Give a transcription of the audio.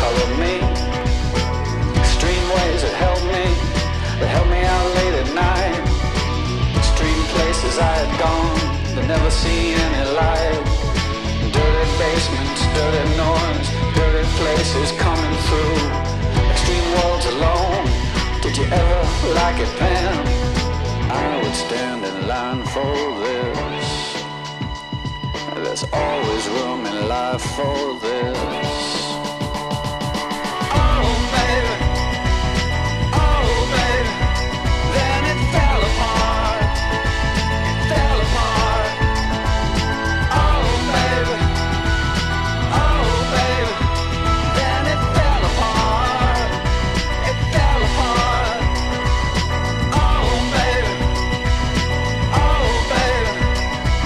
color me. Extreme ways that help me out late at night. Extreme places I had gone, but never seen any light. Dirty basements, dirty noise, dirty places coming through. Extreme worlds alone, did you ever like it then? I would stand in line for this. There's always room in life for this.